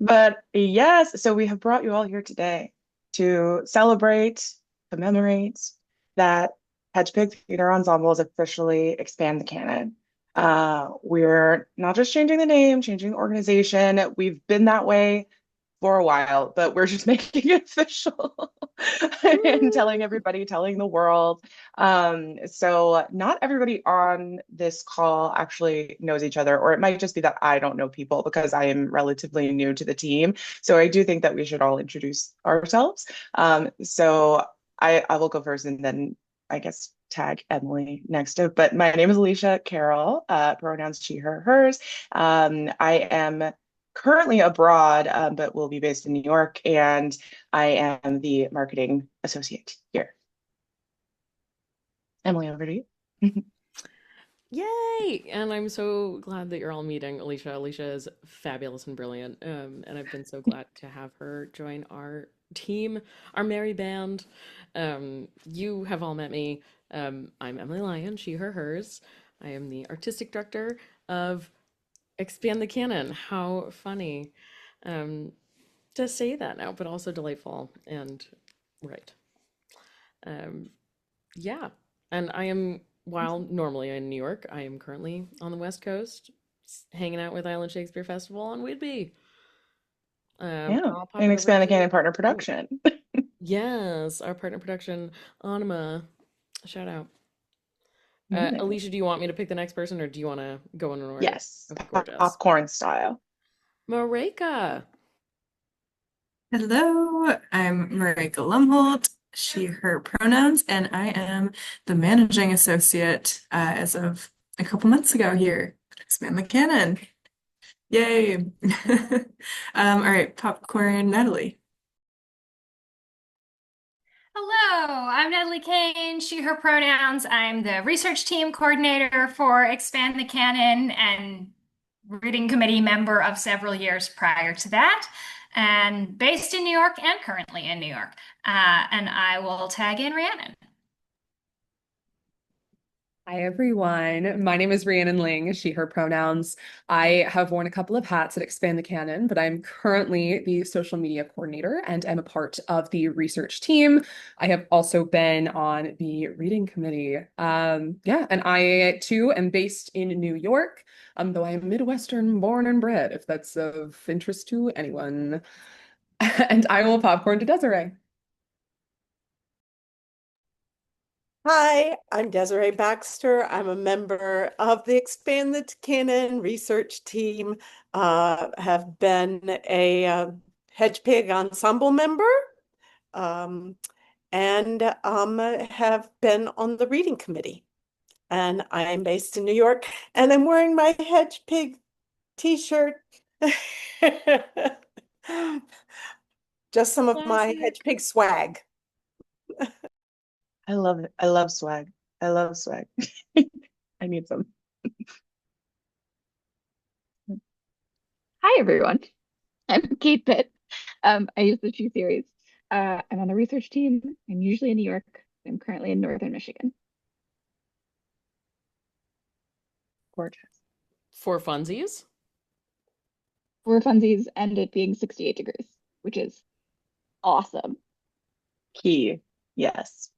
But yes, so we have brought you all here today to celebrate, commemorate that Hedgepig Theater Ensemble is officially Expand the Canon. We're not just changing the name, changing the organization. We've been that way for a while, but we're just making it official and telling Woo! everybody, telling the world. So not everybody on this call actually knows each other, or it might just be that I don't know people because I am relatively new to the team. So I do think that we should all introduce ourselves. So I will go first and then I guess tag Emily next up. But my name is Alicia Carroll, pronouns she, her, hers. I am currently abroad, but will be based in New York, and I am the marketing associate here. Emily, over to you. Yay! And I'm so glad that you're all meeting Alicia. Alicia is fabulous and brilliant. And I've been so glad to have her join our team, our merry band. You have all met me. I'm Emily Lyon, she, her, hers. I am the artistic director of Expand the Canon. How funny um, to say that now, but also delightful and right. Um, Yeah. And I am, while normally in New York, I am currently on the West Coast, hanging out with Island Shakespeare Festival on Whidbey. Yeah, I'll pop and it over Expand the to, Canon partner oh, production. yes, our partner production, Anima. Shout out. Nice. Alicia, do you want me to pick the next person or do you want to go in an order? Yes, Okay, gorgeous. popcorn style. Mareka. Hello, I'm Marika Lumholt, she, her pronouns, and I am the managing associate as of a couple months ago here at Expand the Canon. Yay! All right, popcorn, Natalie. Hello, I'm Natalie Kane, she, her pronouns. I'm the research team coordinator for Expand the Canon and reading committee member of several years prior to that, and based in New York and currently in New York. And I will tag in Rhiannon. Hi everyone. My name is Rhiannon Ling, she, her pronouns. I have worn a couple of hats at Expand the Canon, but I'm currently the social media coordinator and I'm a part of the research team. I have also been on the reading committee. Yeah, and I too am based in New York, though I am Midwestern born and bred, if that's of interest to anyone. And I will popcorn to Desiree. Hi, I'm Desiree Baxter. I'm a member of the Expand the Canon research team. Have been a Hedgepig Ensemble member, um, and have been on the reading committee. And I'm based in New York, and I'm wearing my Hedgepig t-shirt. Just some of my Classic. Hedgepig swag. I love it. I love swag. I love swag. I need some. Hi, everyone. I'm Kate Pitt. I use the She series. I'm on the research team. I'm usually in New York. I'm currently in northern Michigan. Gorgeous. For funsies? For funsies and it being 68 degrees, which is awesome. Key. Yes.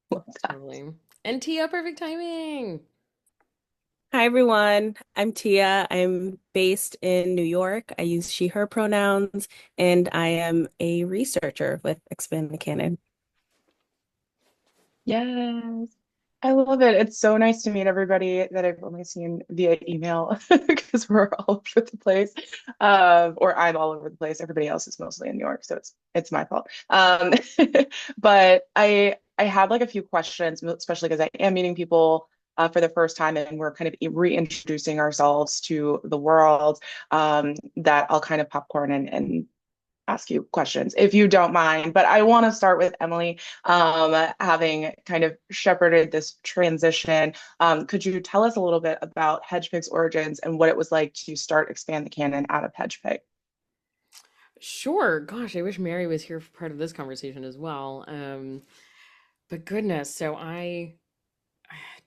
Love that. Totally. And Tia, perfect timing. Hi everyone, I'm Tia. I'm based in New York. I use she, her pronouns, and I am a researcher with Expand the Canon. Yes. I love it. It's so nice to meet everybody that I've only seen via email because we're all over the place. Or I'm all over the place. Everybody else is mostly in New York, so it's my fault. But I had like a few questions, especially because I am meeting people for the first time and we're kind of reintroducing ourselves to the world, that I'll kind of popcorn and ask you questions if you don't mind. But I want to start with Emily, having kind of shepherded this transition. Could you tell us a little bit about Hedgepig's origins and what it was like to start Expand the Canon out of Hedgepig? Sure. Gosh, I wish Mary was here for part of this conversation as well. But goodness, do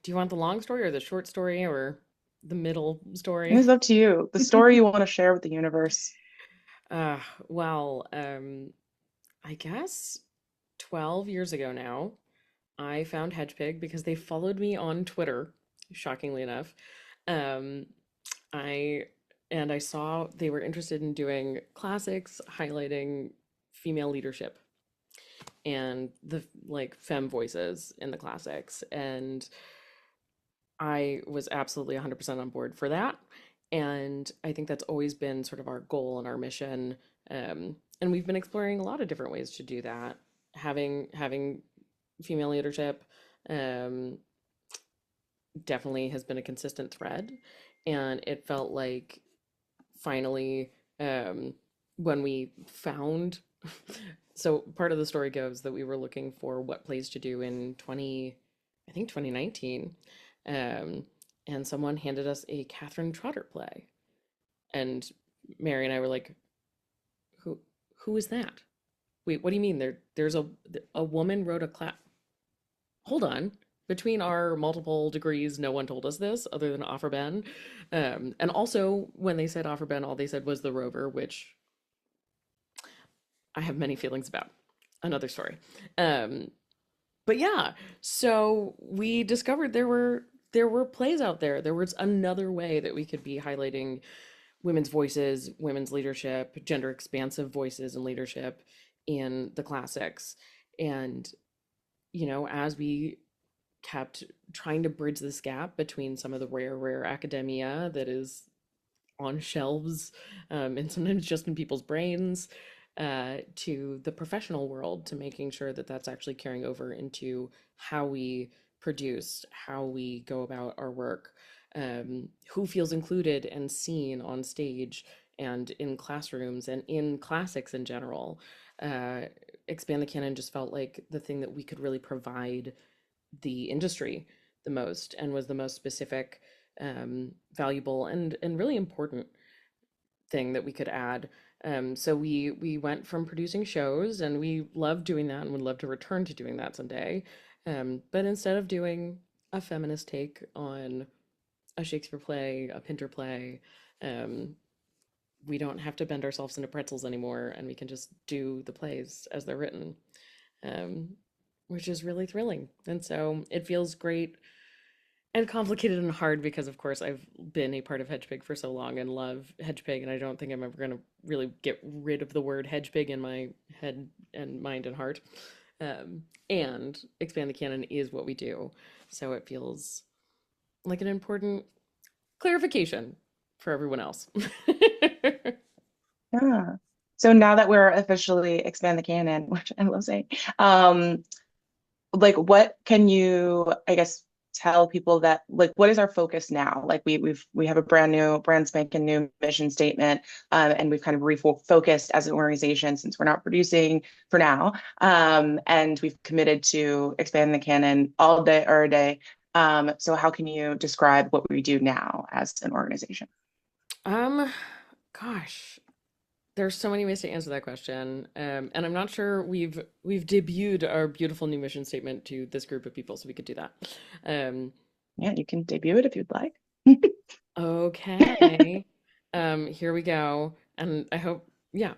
you want the long story or the short story or the middle story? It's up to you. The story you want to share with the universe. Uh, well, I guess 12 years ago now, I found Hedgepig because they followed me on Twitter, shockingly enough. Um, I and I saw they were interested in doing classics highlighting female leadership and the like femme voices in the classics. And I was absolutely 100% on board for that. And I think that's always been sort of our goal and our mission. And we've been exploring a lot of different ways to do that. Having female leadership um, definitely has been a consistent thread. And it felt like finally, when we found, so part of the story goes that we were looking for what plays to do in 20, I think 2019. Um, and someone handed us a Catherine Trotter play. And Mary and I were like, who who is that? Wait, what do you mean there's a woman wrote a class? Hold on. Between our multiple degrees, no one told us this other than Offer Ben. And also, when they said Offer Ben, all they said was the Rover, which I have many feelings about. Another story. Um, but yeah, so we discovered there were plays out there. There was another way that we could be highlighting women's voices, women's leadership, gender expansive voices and leadership in the classics. And as we kept trying to bridge this gap between some of the rare academia that is on shelves, and sometimes just in people's brains, to the professional world, to making sure that that's actually carrying over into how we produce, how we go about our work, who feels included and seen on stage and in classrooms and in classics in general. Uh, Expand the Canon just felt like the thing that we could really provide the industry the most and was the most specific, valuable, and really important thing that we could add. So we went from producing shows, and we love doing that and would love to return to doing that someday. But instead of doing a feminist take on a Shakespeare play, a Pinter play, um, we don't have to bend ourselves into pretzels anymore, and we can just do the plays as they're written, um, which is really thrilling. And so it feels great and complicated and hard because, of course, I've been a part of Hedgepig for so long and love Hedgepig, and I don't think I'm ever going to really get rid of the word Hedgepig in my head and mind and heart. And Expand the Canon is what we do, so it feels like an important clarification for everyone else. Yeah. So now that we're officially Expand the Canon, which I love saying, um, like what can you, I guess, tell people that like what is our focus now? Like we have a brand spanking new mission statement, and we've kind of refocused as an organization since we're not producing for now, and we've committed to expand the canon all day or a day. So how can you describe what we do now as an organization? Um, Gosh, there's so many ways to answer that question. And I'm not sure we've debuted our beautiful new mission statement to this group of people, so we could do that. Um, Yeah, you can debut it if you'd like. okay. Here we go. And I hope, yeah,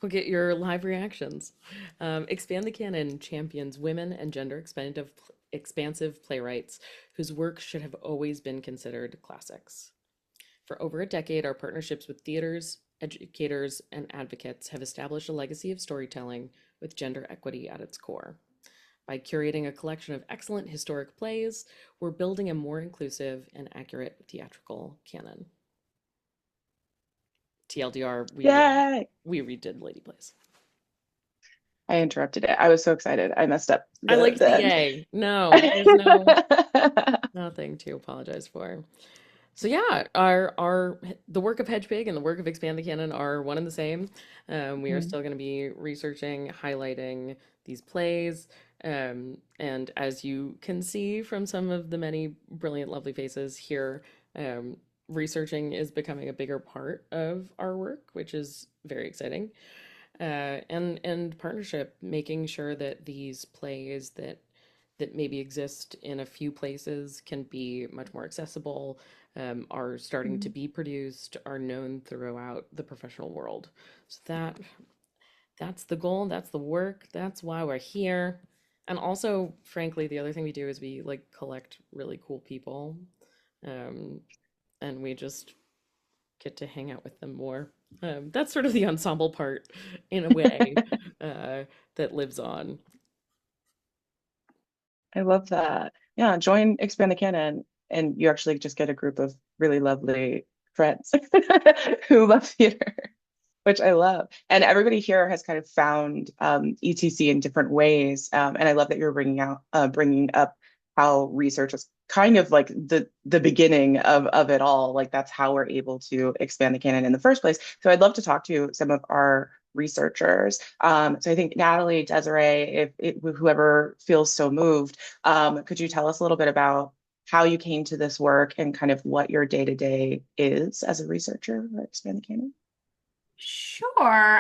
we'll get your live reactions. Expand the Canon champions women and expansive playwrights whose work should have always been considered classics. For over a decade, our partnerships with theaters, educators, and advocates have established a legacy of storytelling with gender equity at its core. By curating a collection of excellent historic plays, we're building a more inclusive and accurate theatrical canon. TLDR, Yay! we redid Lady Plays. I interrupted it. I was so excited. I messed up I liked the end. yay. No, there's nothing to apologize for. So yeah, our the work of Hedgepig and the work of Expand the Canon are one and the same. We are still going to be researching, highlighting these plays, and as you can see from some of the many brilliant, lovely faces here, researching is becoming a bigger part of our work, which is very exciting. And partnership, making sure that these plays that that maybe exist in a few places can be much more accessible, are starting to be produced, are known throughout the professional world. So that's the goal, that's the work, that's why we're here. And also, frankly, the other thing we do is we like collect really cool people, um, and we just get to hang out with them more. That's sort of the ensemble part, in a way, that lives on. I love that. Yeah, join Expand the Canon, and you actually just get a group of really lovely friends who love theater, which I love. And everybody here has kind of found ETC in different ways. And I love that you're bringing up how research is kind of like the beginning of it all. Like that's how we're able to expand the canon in the first place. So I'd love to talk to some of our researchers. So I think Natalie, Desiree, if whoever feels so moved, could you tell us a little bit about how you came to this work and kind of what your day-to-day is as a researcher at Expand the Canon? Sure.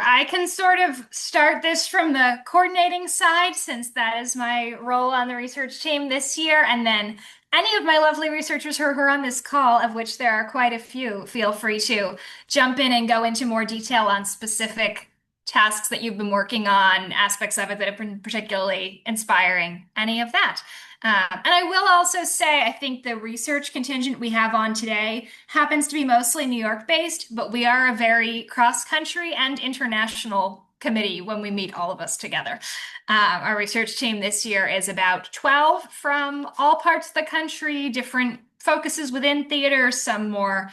I can sort of start this from the coordinating side, since that is my role on the research team this year. And then any of my lovely researchers who are on this call, of which there are quite a few, feel free to jump in and go into more detail on specific tasks that you've been working on, aspects of it that have been particularly inspiring, any of that. And I will also say, I think the research contingent we have on today happens to be mostly New York based, but we are a very cross-country and international committee when we meet all of us together. Our research team this year is about 12 from all parts of the country, different focuses within theater, some more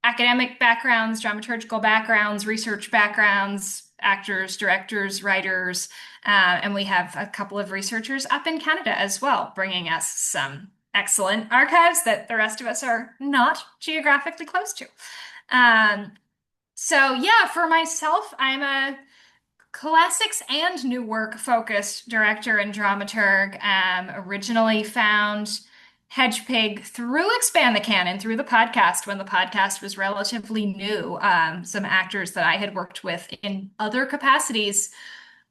academic backgrounds, dramaturgical backgrounds, research backgrounds, actors, directors, writers, and we have a couple of researchers up in Canada as well, bringing us some excellent archives that the rest of us are not geographically close to. So yeah, for myself, I'm a classics and new work focused director and dramaturg. Originally found Hedgepig through Expand the Canon, through the podcast, when the podcast was relatively new. Some actors that I had worked with in other capacities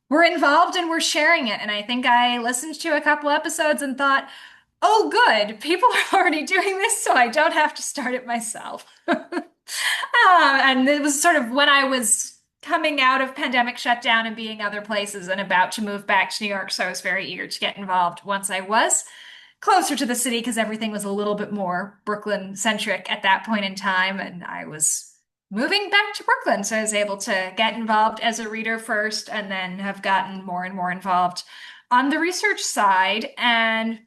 were involved and were sharing it. And I think I listened to a couple episodes and thought, oh, good, people are already doing this, so I don't have to start it myself. And it was sort of when I was coming out of pandemic shutdown and being other places and about to move back to New York. So I was very eager to get involved once I was closer to the city, because everything was a little bit more Brooklyn centric at that point in time. And I was moving back to Brooklyn. So I was able to get involved as a reader first and then have gotten more and more involved on the research side. And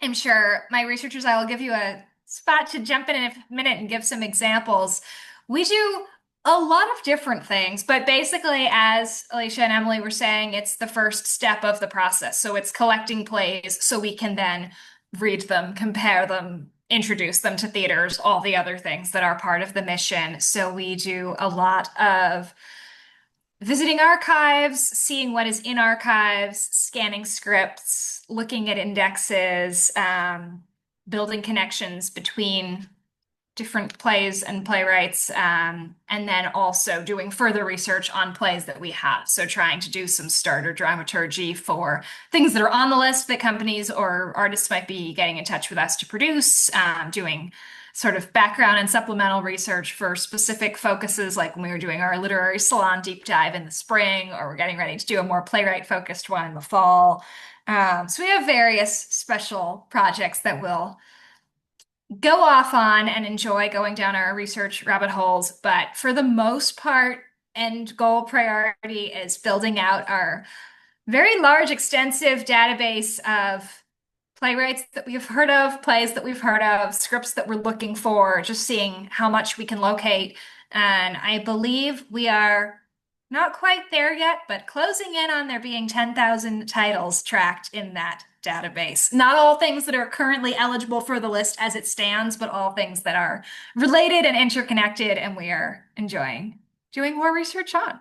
I'm sure my researchers, I will give you a spot to jump in a minute and give some examples. We do a lot of different things, but basically, as Alicia and Emily were saying, it's the first step of the process. So it's collecting plays so we can then read them, compare them, introduce them to theaters, all the other things that are part of the mission. So we do a lot of visiting archives, seeing what is in archives, scanning scripts, looking at indexes, building connections between different plays and playwrights, and then also doing further research on plays that we have. So trying to do some starter dramaturgy for things that are on the list that companies or artists might be getting in touch with us to produce, doing sort of background and supplemental research for specific focuses, like when we were doing our literary salon deep dive in the spring, or we're getting ready to do a more playwright focused one in the fall. So we have various special projects that will go off on and enjoy going down our research rabbit holes. But for the most part, end goal priority is building out our very large, extensive database of playwrights that we've heard of, plays that we've heard of, scripts that we're looking for, just seeing how much we can locate. And I believe we are not quite there yet, but closing in on there being 10,000 titles tracked in that database. Not all things that are currently eligible for the list as it stands, but all things that are related and interconnected, and we are enjoying doing more research on.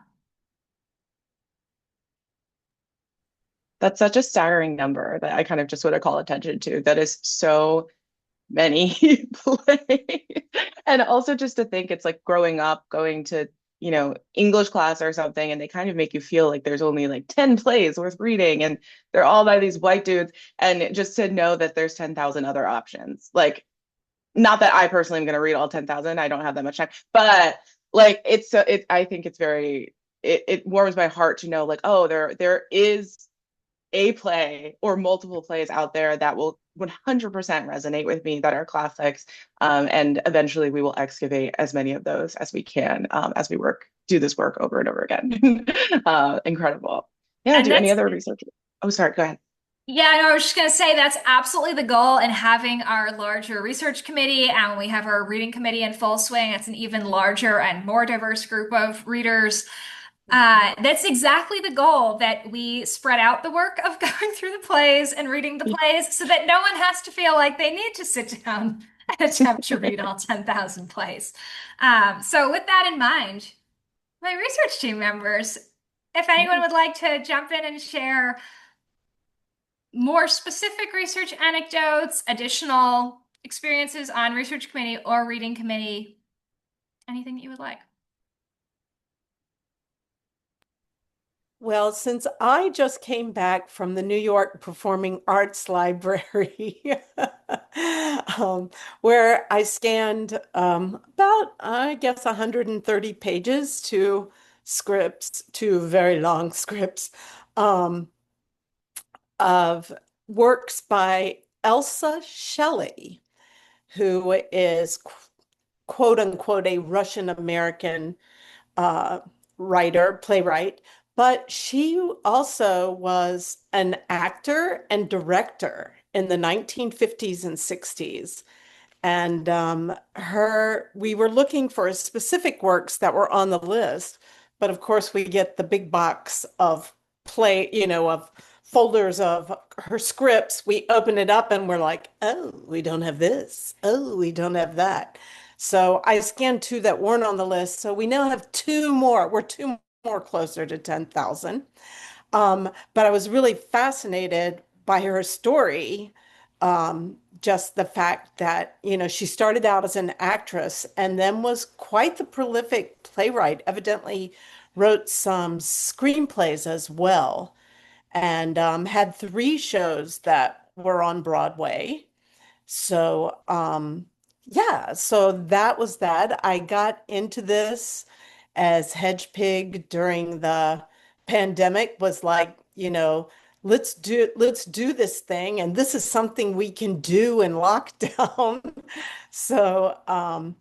That's such a staggering number that I kind of just want to call attention to. That is so many plays. And also just to think it's like growing up, going to, English class or something, and they kind of make you feel like there's only like 10 plays worth reading, and they're all by these white dudes. And just to know that there's 10,000 other options. Like, not that I personally am going to read all 10,000. I don't have that much time, but like I think it's very, it warms my heart to know like, oh, there is a play or multiple plays out there that will 100% resonate with me, that are classics. And eventually we will excavate as many of those as we can, as we do this work over and over again. Incredible. Yeah. And Do any that's other research? Oh, sorry. Go ahead. Yeah, no, I was just going to say that's absolutely the goal in having our larger research committee. And when we have our reading committee in full swing, it's an even larger and more diverse group of readers. That's exactly the goal, that we spread out the work of going through the plays and reading the plays so that no one has to feel like they need to sit down and attempt to read all 10,000 plays. So with that in mind, my research team members, if anyone would like to jump in and share more specific research anecdotes, additional experiences on research committee or reading committee, anything that you would like. Well, since I just came back from the New York Performing Arts Library, where I scanned about, I guess, 130 pages to scripts, to very long scripts, of works by Elsa Shelley, who is quote unquote a Russian American writer, playwright, but she also was an actor and director in the 1950s and 60s. And we were looking for specific works that were on the list, but of course we get the big box of of folders of her scripts. We open it up and we're like, oh, we don't have this. Oh, we don't have that. So I scanned two that weren't on the list. So we now have two more. We're two more closer to 10,000. But I was really fascinated by her story. Just the fact that, she started out as an actress and then was quite the prolific playwright, evidently wrote some screenplays as well, and had three shows that were on Broadway. So, yeah, so that was that. I got into this as Hedgepig during the pandemic, was like, let's do this thing, and this is something we can do in lockdown. So,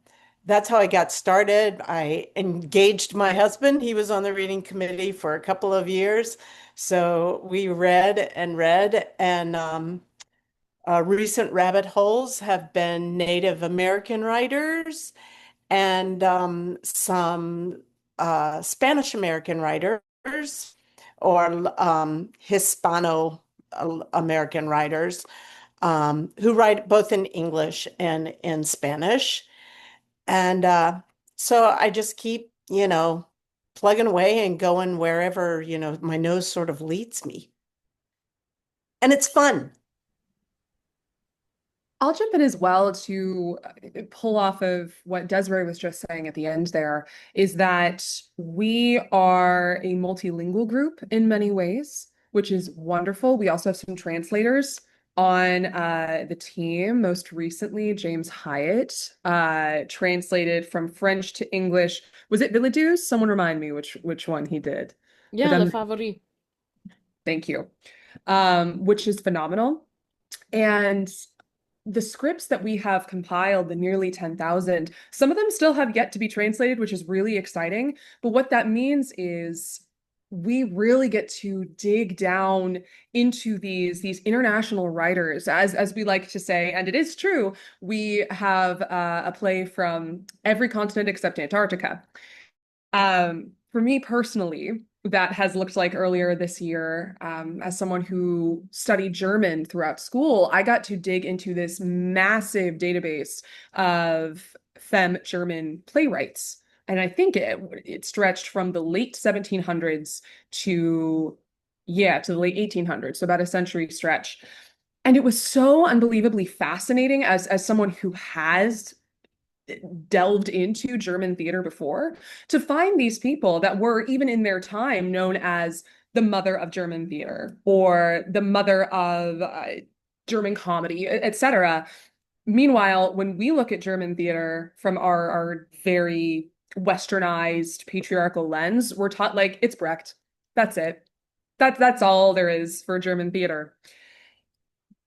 that's how I got started. I engaged my husband. He was on the reading committee for a couple of years. So we read and read, and recent rabbit holes have been Native American writers and some Spanish American writers, or Hispano American writers, who write both in English and in Spanish. And so I just keep, plugging away and going wherever, my nose sort of leads me. And it's fun. I'll jump in as well to pull off of what Desiree was just saying at the end there, is that we are a multilingual group in many ways, which is wonderful. We also have some translators on the team. Most recently, James Hyatt translated from French to English. Was it Villedeuce? Someone remind me which one he did. Yeah, Le Favori. Thank you. Which is phenomenal. And the scripts that we have compiled, the nearly 10,000, some of them still have yet to be translated, which is really exciting. But what that means is we really get to dig down into these international writers, as we like to say, and it is true. We have a play from every continent except Antarctica. For me personally, that has looked like earlier this year, as someone who studied German throughout school, I got to dig into this massive database of femme German playwrights. And I think it stretched from the late 1700s to the late 1800s, so about a century stretch. And it was so unbelievably fascinating as someone who has delved into German theater before, to find these people that were, even in their time, known as the mother of German theater or the mother of German comedy, etc. Meanwhile, when we look at German theater from our very westernized patriarchal lens, we're taught like it's Brecht. That's it. That's all there is for German theater.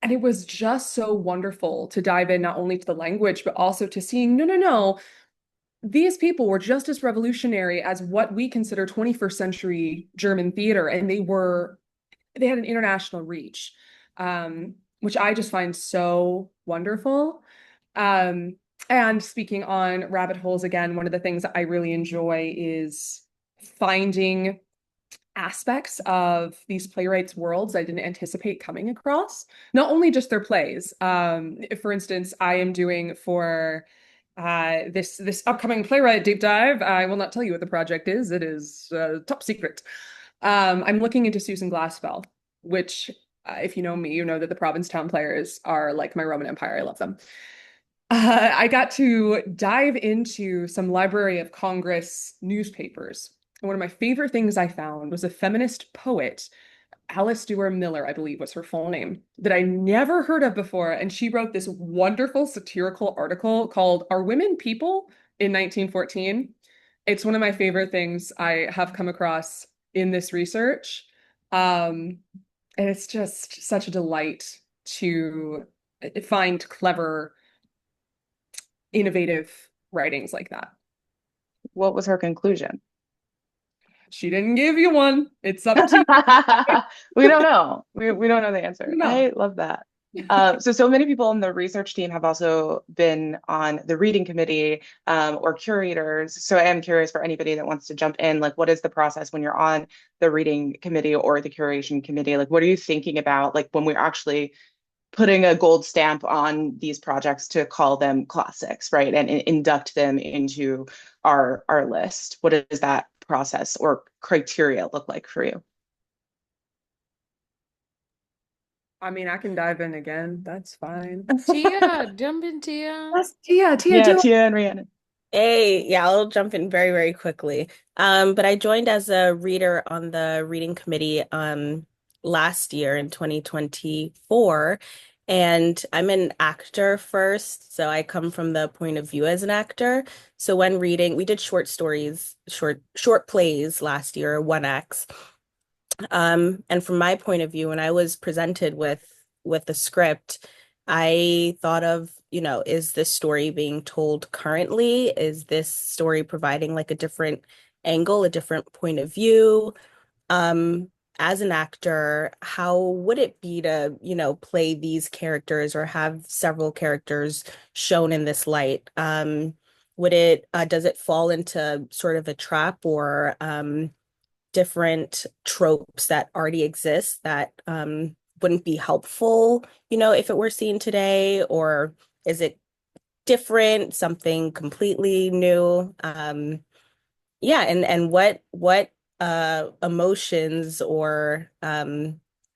And it was just so wonderful to dive in not only to the language, but also to seeing, no, no, no, these people were just as revolutionary as what we consider 21st century German theater. And they had an international reach, which I just find so wonderful. And speaking on rabbit holes again, one of the things that I really enjoy is finding aspects of these playwrights' worlds I didn't anticipate coming across. Not only just their plays. For instance, I am doing for this upcoming playwright deep dive. I will not tell you what the project is. It is top secret. I'm looking into Susan Glassfell, which, if you know me, you know that the Provincetown players are like my Roman Empire. I love them. I got to dive into some Library of Congress newspapers. And one of my favorite things I found was a feminist poet, Alice Duer Miller, I believe was her full name, that I never heard of before. And she wrote this wonderful satirical article called Are Women People in 1914. It's one of my favorite things I have come across in this research. And it's just such a delight to find clever, innovative writings like that. What was her conclusion? She didn't give you one. It's up to you. We don't know. We don't know the answer. No. I love that. So many people in the research team have also been on the reading committee or curators. So I am curious for anybody that wants to jump in, like what is the process when you're on the reading committee or the curation committee? Like what are you thinking about like when we're actually putting a gold stamp on these projects to call them classics, right? And induct them into our list. What does that process or criteria look like for you? I mean, I can dive in again. That's fine. Tia, jump in, Tia. Yes, Tia, Yeah, Tia and Rhiannon. Hey, yeah, I'll jump in very, very quickly. But I joined as a reader on the reading committee last year in 2024. And I'm an actor first, so I come from the point of view as an actor. So when reading, we did short stories, short plays last year, 1X. And from my point of view, when I was presented with the script, I thought of, is this story being told currently? Is this story providing like a different angle, a different point of view? As an actor, how would it be to, play these characters or have several characters shown in this light? Does it fall into sort of a trap or different tropes that already exist that wouldn't be helpful, if it were seen today? Or is it different, something completely new? Yeah, and what emotions or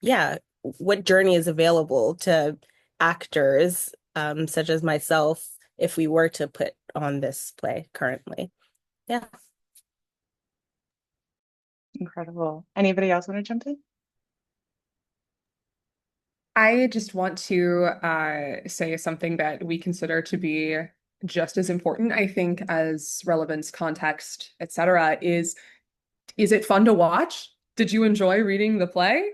yeah, what journey is available to actors such as myself if we were to put on this play currently? Yeah. Incredible. Anybody else want to jump in? I just want to say something that we consider to be just as important, I think, as relevance, context, etc. Is it fun to watch? Did you enjoy reading the play?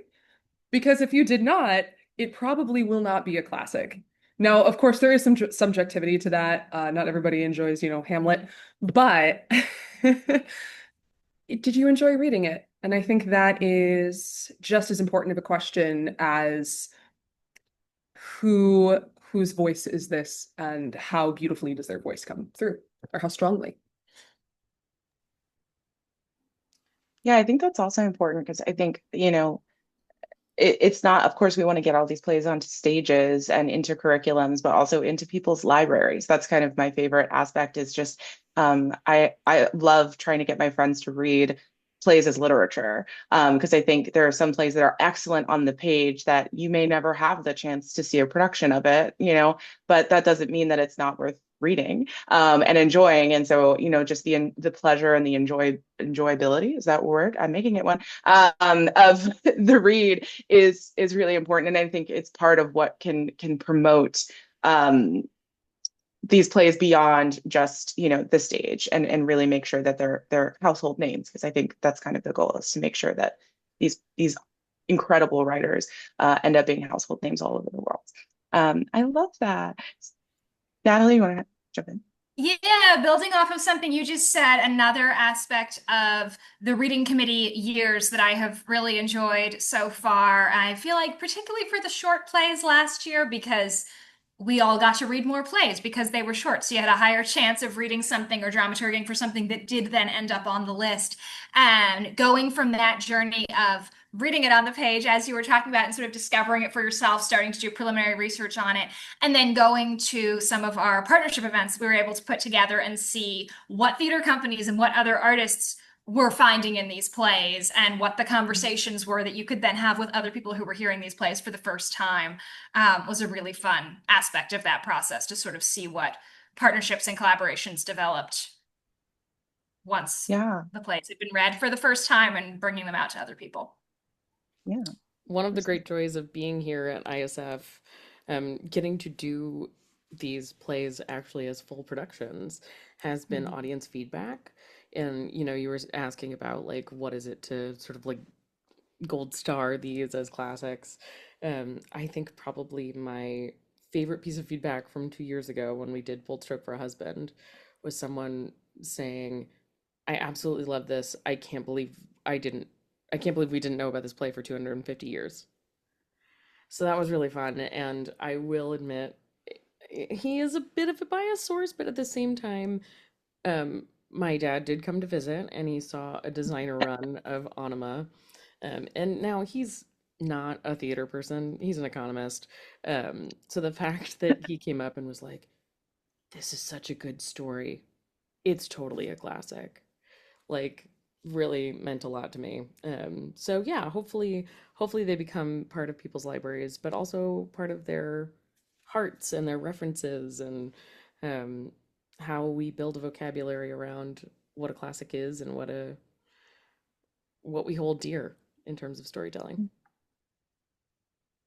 Because if you did not, it probably will not be a classic. Now, of course, there is some subjectivity to that. Not everybody enjoys, Hamlet, but did you enjoy reading it? And I think that is just as important of a question as whose voice is this and how beautifully does their voice come through or how strongly. Yeah, I think that's also important because I think, it's not, of course, we want to get all these plays onto stages and into curriculums, but also into people's libraries. That's kind of my favorite aspect is just, I love trying to get my friends to read plays as literature because I think there are some plays that are excellent on the page that you may never have the chance to see a production of it, but that doesn't mean that it's not worth reading and enjoying. And so, just the pleasure and the enjoyability, is that word? I'm making it one, of the read is really important. And I think it's part of what can promote these plays beyond just, the stage, and really make sure that they're household names, because I think that's kind of the goal, is to make sure that these incredible writers end up being household names all over the world. I love that. Natalie, you want to jump in? Yeah, building off of something you just said, another aspect of the reading committee years that I have really enjoyed so far, I feel like particularly for the short plays last year, because we all got to read more plays because they were short. So you had a higher chance of reading something or dramaturging for something that did then end up on the list. And going from that journey of reading it on the page, as you were talking about, and sort of discovering it for yourself, starting to do preliminary research on it, and then going to some of our partnership events, we were able to put together and see what theater companies and what other artists were finding in these plays, and what the conversations were that you could then have with other people who were hearing these plays for the first time. Was a really fun aspect of that process, to sort of see what partnerships and collaborations developed once the plays had been read for the first time, and bringing them out to other people. Yeah. One of the great joys of being here at ISF, getting to do these plays actually as full productions, has been audience feedback. And, you were asking about, like, what is it to sort of like gold star these as classics. I think probably my favorite piece of feedback from 2 years ago, when we did Bold Stroke for a Husband, was someone saying, I absolutely love this. I can't believe we didn't know about this play for 250 years. So that was really fun. And I will admit, he is a bit of a biased source, but at the same time, my dad did come to visit, and he saw a designer run of Anima. And now he's not a theater person, he's an economist. So the fact that he came up and was like, this is such a good story, it's totally a classic, like, really meant a lot to me. So yeah, hopefully they become part of people's libraries, but also part of their hearts and their references, and how we build a vocabulary around what a classic is, and what we hold dear in terms of storytelling.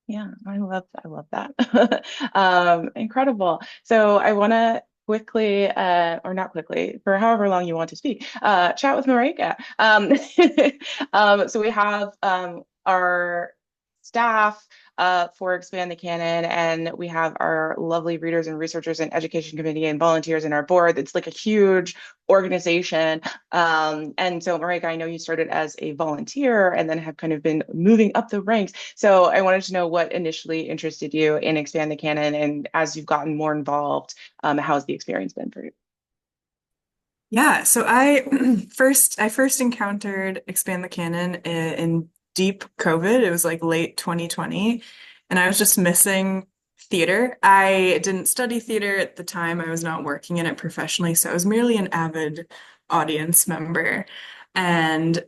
Yeah, I love that. Incredible. So I want to quickly, or not quickly, for however long you want to speak, chat with Marika. So we have our staff for Expand the Canon, and we have our lovely readers and researchers and education committee and volunteers in our board. It's like a huge organization. And so, Marika, I know you started as a volunteer and then have kind of been moving up the ranks. So I wanted to know what initially interested you in Expand the Canon, and as you've gotten more involved, how's the experience been for you? Yeah, so I first encountered Expand the Canon in deep COVID. It was like late 2020, and I was just missing theater. I didn't study theater at the time. I was not working in it professionally, so I was merely an avid audience member. And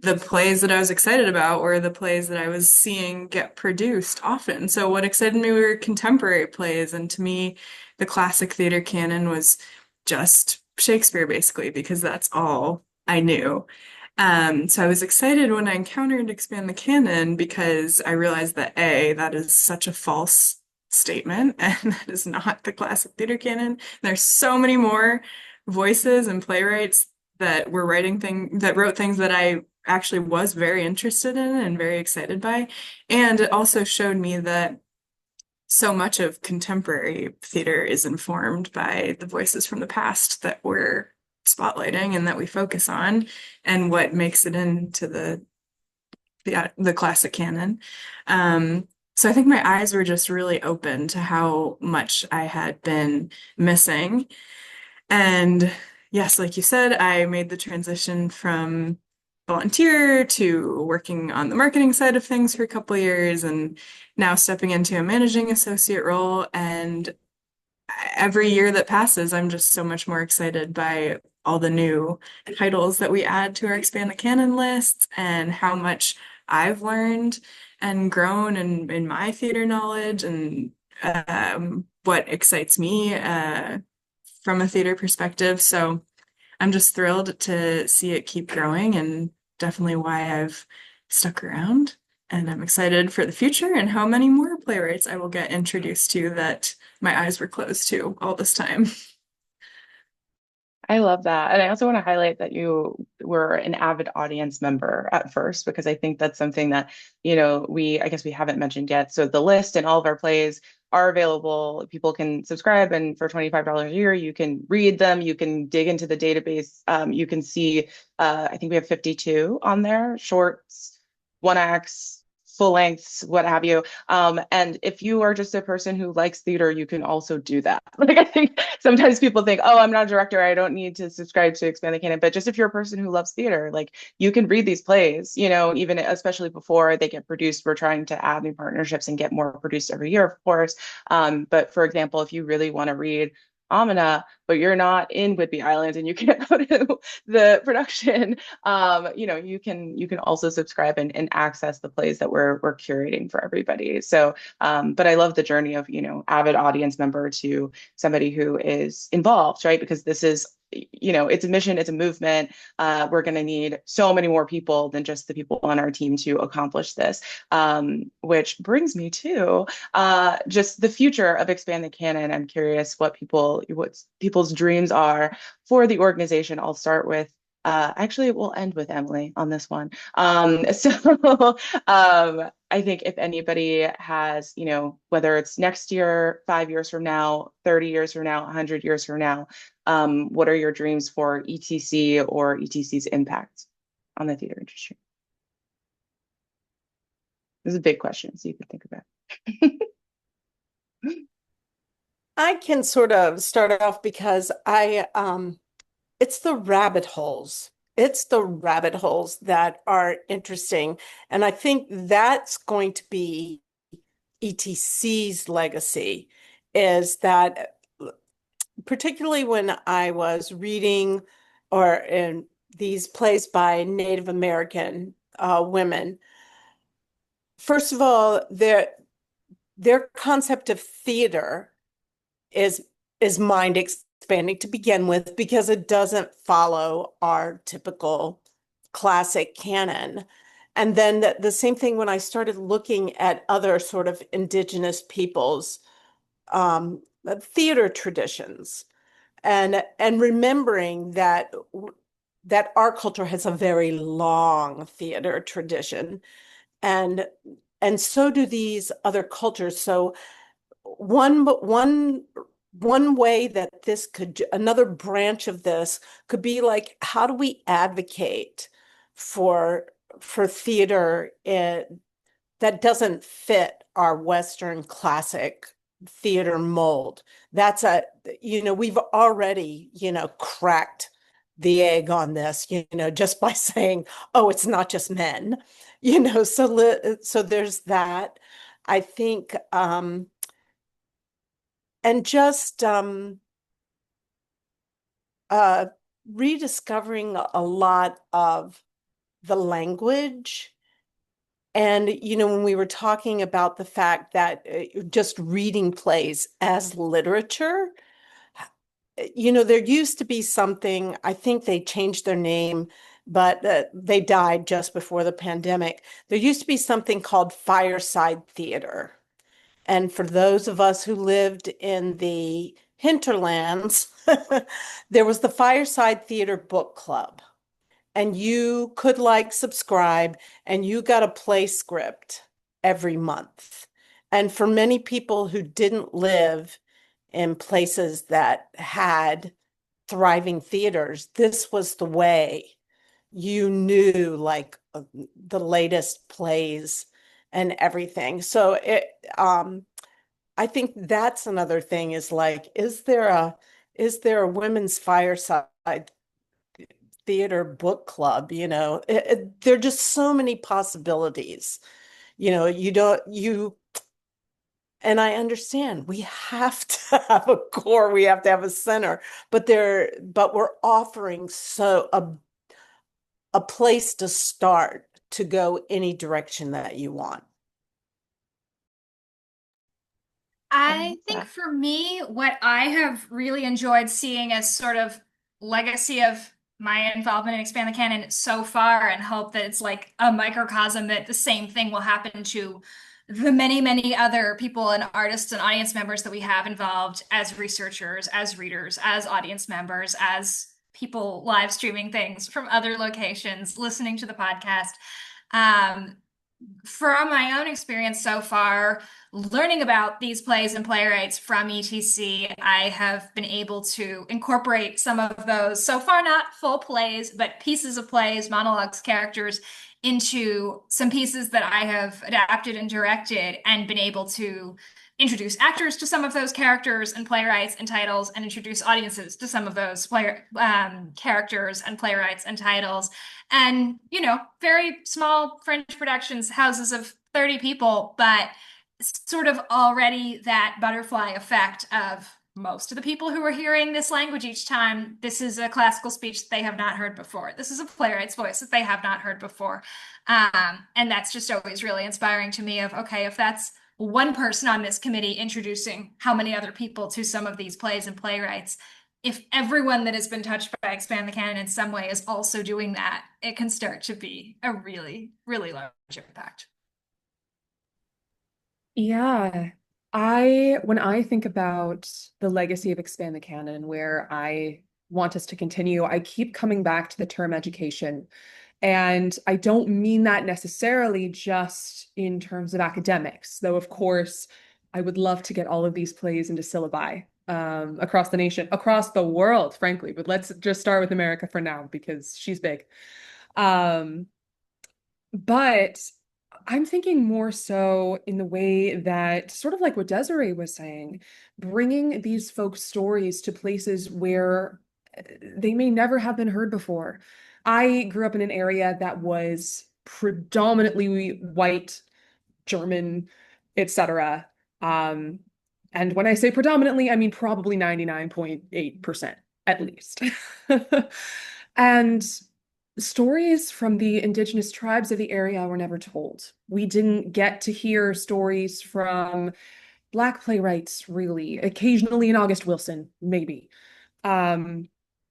the plays that I was excited about were the plays that I was seeing get produced often. So what excited me were contemporary plays, and to me, the classic theater canon was just Shakespeare, basically, because that's all I knew. So I was excited when I encountered Expand the Canon, because I realized that that is such a false statement, and that is not the classic theater canon. There's so many more voices and playwrights that wrote things that I actually was very interested in and very excited by. And it also showed me that so much of contemporary theater is informed by the voices from the past that we're spotlighting and that we focus on, and what makes it into the classic canon. So I think my eyes were just really open to how much I had been missing. And yes, like you said, I made the transition from volunteer to working on the marketing side of things for a couple of years, and now stepping into a managing associate role. And every year that passes, I'm just so much more excited by all the new titles that we add to our Expand the Canon lists, and how much I've learned and grown in my theater knowledge, and what excites me from a theater perspective. So I'm just thrilled to see it keep growing and definitely why I've stuck around. And I'm excited for the future and how many more playwrights I will get introduced to that my eyes were closed to all this time. I love that. And I also want to highlight that you were an avid audience member at first, because I think that's something that, I guess we haven't mentioned yet. So the list and all of our plays are available. People can subscribe, and for $25 a year, you can read them. You can dig into the database. You can see, I think we have 52 on there, shorts, one acts, full lengths, what have you. And if you are just a person who likes theater, you can also do that. Like, I think sometimes people think, oh, I'm not a director, I don't need to subscribe to Expand the Canon. But just if you're a person who loves theater, like, you can read these plays, even especially before they get produced. We're trying to add new partnerships and get more produced every year, of course. But for example, if you really want to read Amina, but you're not in Whidbey Island and you can't go to the production, you can also subscribe and access the plays that we're curating for everybody. So, but I love the journey of, avid audience member to somebody who is involved, right? Because this is, it's a mission, it's a movement. We're going to need so many more people than just the people on our team to accomplish this. Which brings me to just the future of Expand the Canon. I'm curious what people's dreams are for the organization. I'll start with actually, we'll end with Emily on this one. I think if anybody has, whether it's next year, 5 years from now, 30 years from now, 100 years from now, what are your dreams for ETC or ETC's impact on the theater industry? This is a big question, so you can think about it. I can sort of start off because it's the rabbit holes. It's the rabbit holes that are interesting. And I think that's going to be ETC's legacy, is that particularly when I was reading or in these plays by Native American women, first of all, their concept of theater is mind expanding to begin with, because it doesn't follow our typical classic canon. And then the same thing when I started looking at other sort of indigenous peoples' theater traditions, and remembering that our culture has a very long theater tradition, and so do these other cultures. So one way that this could, another branch of this could be like, how do we advocate for theater that doesn't fit our Western classic theater mold? That's we've already, cracked the egg on this, just by saying, oh, it's not just men, so there's that. I think, and just rediscovering a lot of the language. And, when we were talking about the fact that just reading plays as literature, there used to be something, I think they changed their name, but they died just before the pandemic. There used to be something called fireside theater. And for those of us who lived in the hinterlands, there was the Fireside Theater Book Club. And you could subscribe, and you got a play script every month. And for many people who didn't live in places that had thriving theaters, this was the way you knew the latest plays and everything. So I think that's another thing, is is there a women's fireside theater book club? There are just so many possibilities. And I understand we have to have a core, we have to have a center, but we're offering a place to start to go any direction that you want. I think for me, what I have really enjoyed seeing as sort of legacy of my involvement in Expand the Canon so far, and hope that it's like a microcosm that the same thing will happen to the many, many other people and artists and audience members that we have involved as researchers, as readers, as audience members, as people live streaming things from other locations, listening to the podcast. Um, from my own experience so far, learning about these plays and playwrights from ETC, I have been able to incorporate some of those, so far not full plays, but pieces of plays, monologues, characters, into some pieces that I have adapted and directed, and been able to introduce actors to some of those characters and playwrights and titles, and introduce audiences to some of those characters and playwrights and titles. And, very small French productions, houses of 30 people, but sort of already that butterfly effect of most of the people who are hearing this language each time. This is a classical speech that they have not heard before. This is a playwright's voice that they have not heard before. And that's just always really inspiring to me of, okay, if that's one person on this committee introducing how many other people to some of these plays and playwrights, if everyone that has been touched by Expand the Canon in some way is also doing that, it can start to be a really, really large impact. Yeah. When I think about the legacy of Expand the Canon, where I want us to continue, I keep coming back to the term education. And I don't mean that necessarily just in terms of academics, though, of course, I would love to get all of these plays into syllabi across the nation, across the world, frankly. But let's just start with America for now, because she's big. Um, but I'm thinking more so in the way that, sort of like what Desiree was saying, bringing these folks' stories to places where they may never have been heard before. I grew up in an area that was predominantly white, German, etc. Um, and when I say predominantly, I mean probably 99.8% at least. And stories from the indigenous tribes of the area were never told. We didn't get to hear stories from Black playwrights, really. Occasionally an August Wilson, maybe.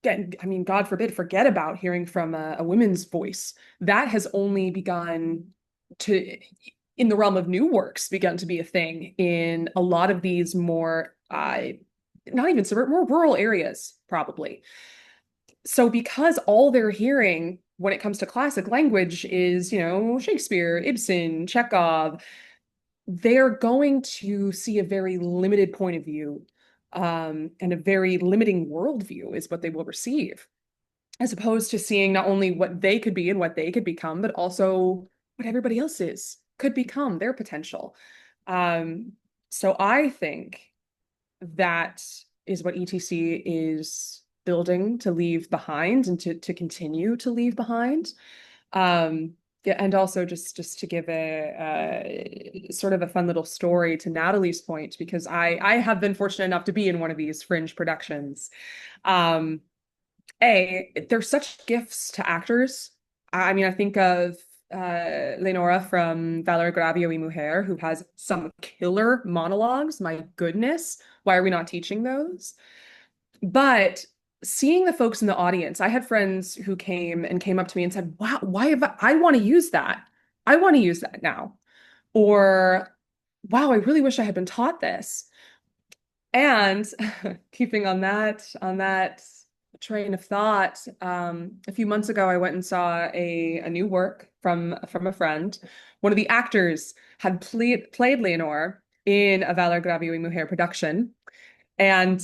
I mean, God forbid, forget about hearing from a woman's voice. That has only begun to, in the realm of new works, begun to be a thing in a lot of these more, not even suburban, more rural areas, probably. So because all they're hearing when it comes to classic language is, Shakespeare, Ibsen, Chekhov, they're going to see a very limited point of view, and a very limiting worldview is what they will receive, as opposed to seeing not only what they could be and what they could become, but also what everybody else could become, their potential. So I think that is what ETC is building to leave behind and to continue to leave behind. Yeah, and also just to give a sort of a fun little story to Natalie's point, because I have been fortunate enough to be in one of these fringe productions. They're such gifts to actors. I mean, I think of Leonora from Valor Agravio y Mujer, who has some killer monologues. My goodness, why are we not teaching those? But seeing the folks in the audience, I had friends who came up to me and said, wow, I want to use that. I want to use that now. Or, wow, I really wish I had been taught this. And keeping on that train of thought, a few months ago, I went and saw a new work from a friend. One of the actors had played Leonore in a Valor Gravio y Mujer production. And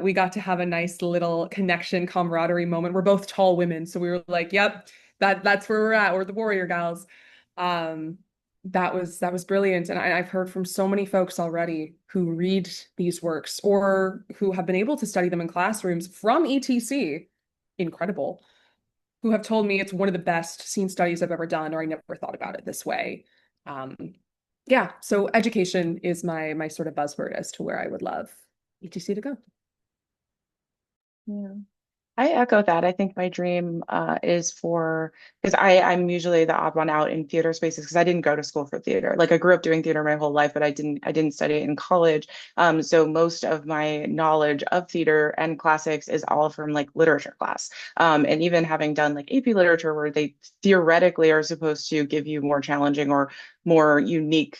we got to have a nice little connection, camaraderie moment. We're both tall women, so we were like, "Yep, that's where we're at. We're the warrior gals." That was brilliant, and I've heard from so many folks already who read these works or who have been able to study them in classrooms from ETC, incredible, who have told me it's one of the best scene studies I've ever done, or I never thought about it this way. Um, yeah, so education is my sort of buzzword as to where I would love ETC to go. Yeah. I echo that. I think my dream is for because I'm usually the odd one out in theater spaces because I didn't go to school for theater. Like I grew up doing theater my whole life, but I didn't study it in college. So most of my knowledge of theater and classics is all from like literature class. And even having done like AP literature where they theoretically are supposed to give you more challenging or more unique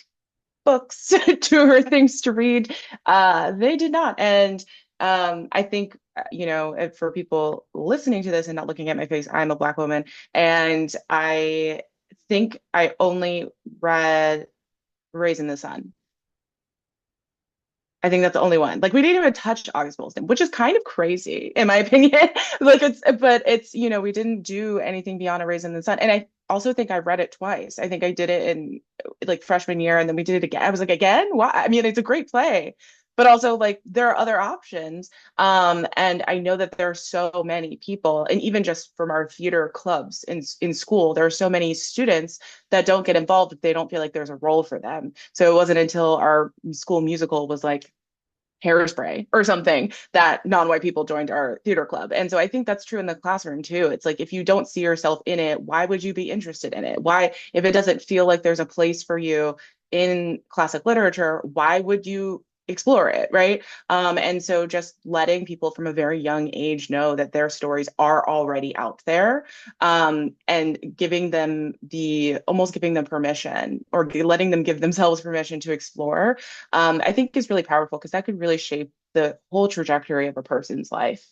books to or things to read. They did not. And I think, for people listening to this and not looking at my face, I'm a Black woman. And I think I only read Raising the Sun. I think that's the only one. Like we didn't even touch August Wilson, which is kind of crazy in my opinion. But it's, we didn't do anything beyond A Raisin in the Sun. And I also think I read it twice. I think I did it in like freshman year and then we did it again. I was like, again? Why? I mean, it's a great play, but also like there are other options. And I know that there are so many people, and even just from our theater clubs in school, there are so many students that don't get involved if they don't feel like there's a role for them. So it wasn't until our school musical was like Hairspray or something that non-white people joined our theater club. And so I think that's true in the classroom too. It's like if you don't see yourself in it, why would you be interested in it? Why, if it doesn't feel like there's a place for you in classic literature, why would you explore it, right? And so just letting people from a very young age know that their stories are already out there, and giving them permission or letting them give themselves permission to explore, I think is really powerful because that could really shape the whole trajectory of a person's life.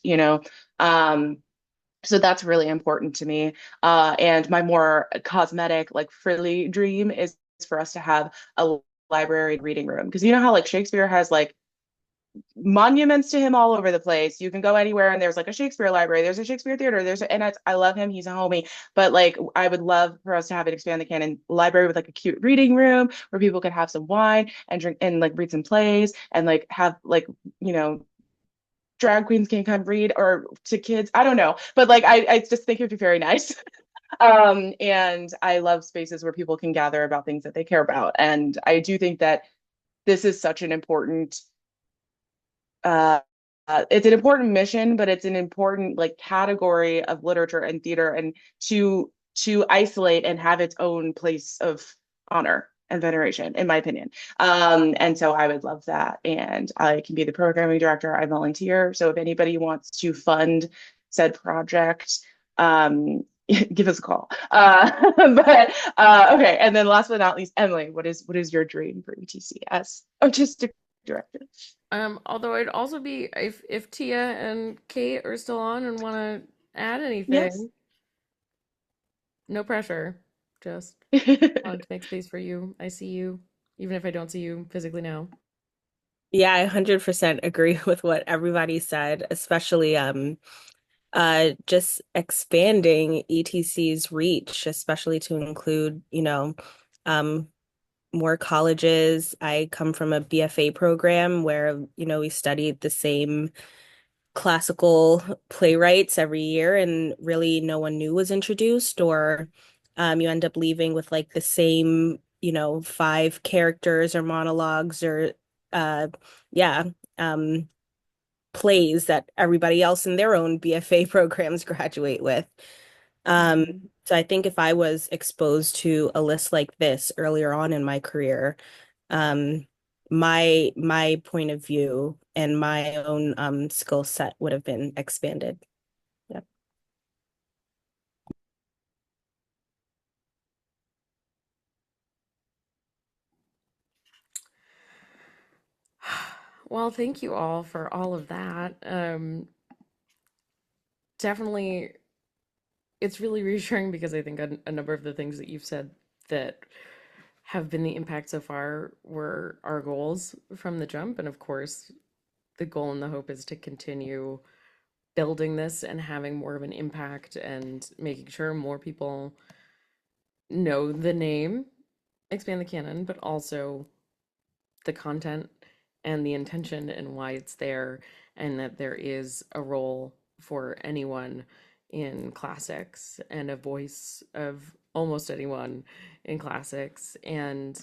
So that's really important to me. And my more cosmetic, like frilly dream is for us to have a library reading room. Because you know how like Shakespeare has like monuments to him all over the place. You can go anywhere and there's like a Shakespeare library, there's a Shakespeare theater, I love him, he's a homie. But like I would love for us to have an Expand the Canon library with like a cute reading room where people could have some wine and drink and like read some plays and like have like, you know, drag queens can come read or to kids. I don't know. But like I just think it would be very nice. And I love spaces where people can gather about things that they care about. And I do think that this is such an important uh, it's an important mission, but it's an important like category of literature and theater, and to isolate and have its own place of honor and veneration, in my opinion. And so I would love that. And I can be the programming director. I volunteer. So if anybody wants to fund said project, give us a call. But okay. And then last but not least, Emily, what is your dream for ETC artistic director? Although I'd also be if Tia and Kate are still on and want to add Yes. anything, no pressure. Just wanted to make space for you. I see you, even if I don't see you physically now. Yeah, I 100% agree with what everybody said, especially just expanding ETC's reach, especially to include, um more colleges. I come from a BFA program where, we studied the same classical playwrights every year, and really no one new was introduced, or you end up leaving with like the same, five characters or monologues or uh yeah, plays that everybody else in their own BFA programs graduate with. So I think if I was exposed to a list like this earlier on in my career, um, my point of view and my own skill set would have been expanded. Yeah. Well, thank you all for all of that. Definitely, it's really reassuring because I think a number of the things that you've said that have been the impact so far were our goals from the jump. And of course, the goal and the hope is to continue building this and having more of an impact and making sure more people know the name Expand the Canon, but also the content and the intention and why it's there, and that there is a role for anyone in classics and a voice of almost anyone in classics. And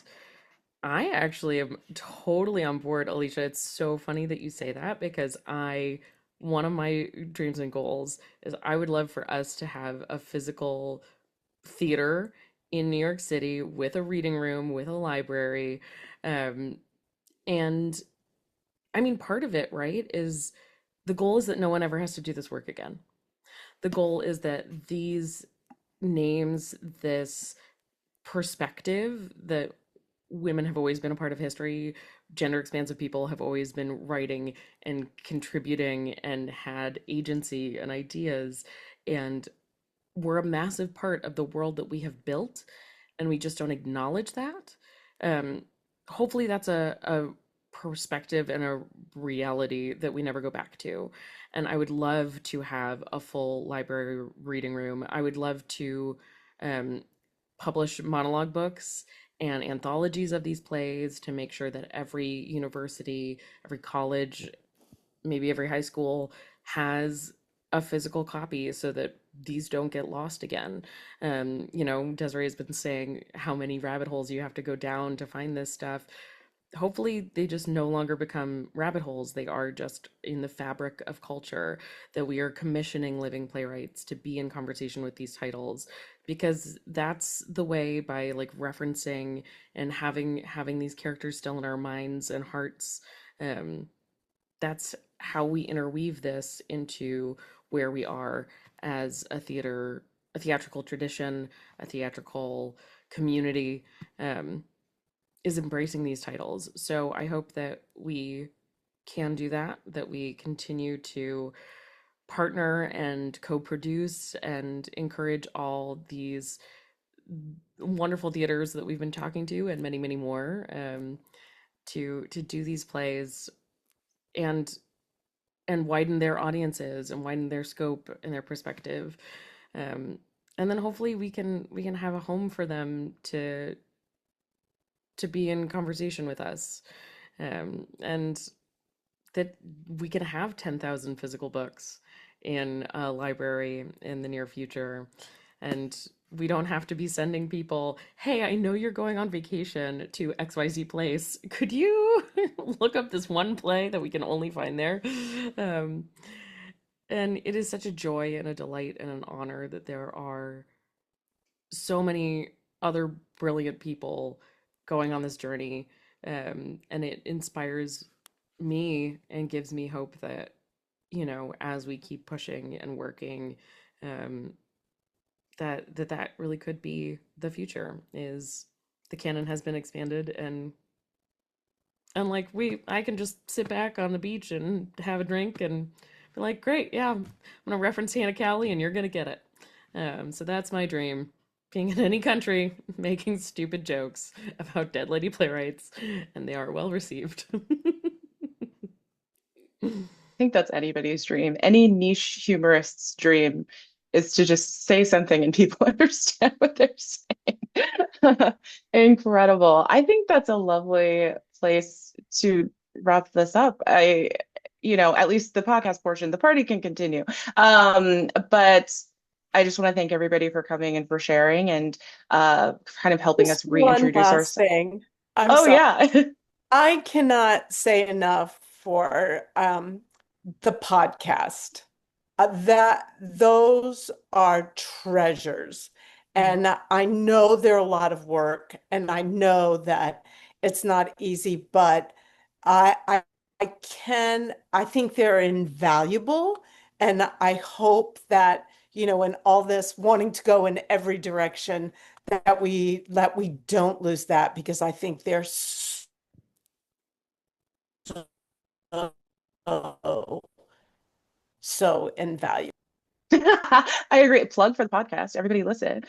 I actually am totally on board, Alicia. It's so funny that you say that because I one of my dreams and goals is I would love for us to have a physical theater in New York City with a reading room, with a library. Um, and I mean, part of it, right, is the goal is that no one ever has to do this work again. The goal is that these names, this perspective that women have always been a part of history, gender expansive people have always been writing and contributing and had agency and ideas, and we're a massive part of the world that we have built, and we just don't acknowledge that. Um, Hopefully, that's a perspective and a reality that we never go back to. And I would love to have a full library reading room. I would love to um, publish monologue books and anthologies of these plays to make sure that every university, every college, maybe every high school has a physical copy so that these don't get lost again. Desiree has been saying how many rabbit holes you have to go down to find this stuff. Hopefully, they just no longer become rabbit holes. They are just in the fabric of culture, that we are commissioning living playwrights to be in conversation with these titles, because that's the way, by like referencing and having these characters still in our minds and hearts. That's how we interweave this into where we are as a theatrical tradition, a theatrical community, is embracing these titles. So I hope that we can do that, that we continue to partner and co-produce and encourage all these wonderful theaters that we've been talking to, and many, many more, to do these plays and widen their audiences and widen their scope and their perspective. And then hopefully we can have a home for them to be in conversation with us, and that we can have 10,000 physical books in a library in the near future. And we don't have to be sending people, hey, I know you're going on vacation to XYZ place. Could you look up this one play that we can only find there? Um, and it is such a joy and a delight and an honor that there are so many other brilliant people going on this journey. And it inspires me and gives me hope that, as we keep pushing and working, that really could be the future. Is the canon has been expanded, and like I can just sit back on the beach and have a drink and be like, great, yeah, I'm gonna reference Hannah Cowley and you're gonna get it. So that's my dream, being in any country making stupid jokes about dead lady playwrights, and they are well received. I think that's anybody's dream. Any niche humorist's dream is to just say something and people understand what they're saying. Incredible. I think that's a lovely place to wrap this up. At least the podcast portion, the party can continue. But I just want to thank everybody for coming and for sharing and kind of helping Just us reintroduce one last ourselves. thing. I'm Oh, sorry. yeah. I cannot say enough for the podcast. That those are treasures. And I know they're a lot of work, and I know that it's not easy, but I think they're invaluable. And I hope that, in all this wanting to go in every direction, that we don't lose that, because I think they're so invaluable. I agree. Plug for the podcast. Everybody listen.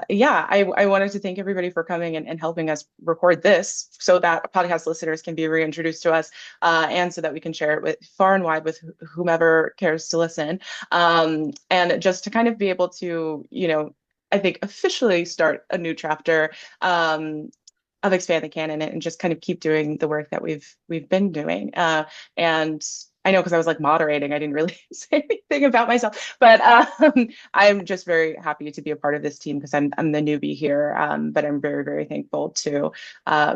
Yeah, I wanted to thank everybody for coming and helping us record this so that podcast listeners can be reintroduced to us, and so that we can share it with far and wide with whomever cares to listen. And just to kind of be able to, I think officially start a new chapter of Expand the Canon, and just kind of keep doing the work that we've been doing. And I know, because I was like moderating, I didn't really say anything about myself, but I'm just very happy to be a part of this team, because I'm the newbie here. But I'm very, very thankful to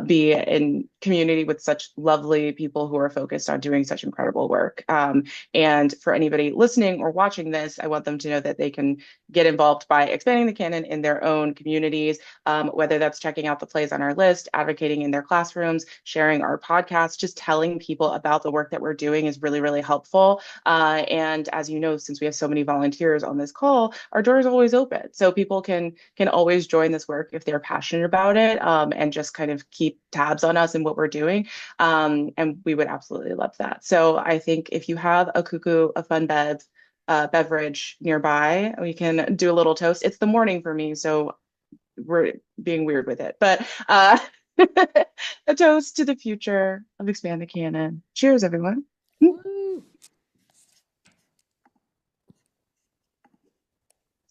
be in community with such lovely people who are focused on doing such incredible work. And for anybody listening or watching this, I want them to know that they can get involved by expanding the canon in their own communities, whether that's checking out the plays on our list, advocating in their classrooms, sharing our podcast, just telling people about the work that we're doing is really, really helpful. And as you know, since we have so many volunteers on this call, our door is always open. So people can always join this work if they're passionate about it, and just kind of keep tabs on us and what we're doing. And we would absolutely love that. So I think if you have a cuckoo, a fun beverage nearby, we can do a little toast. It's the morning for me, so we're being weird with it. But a toast to the future of Expand the Canon. Cheers, everyone. Woo.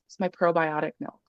It's my probiotic milk.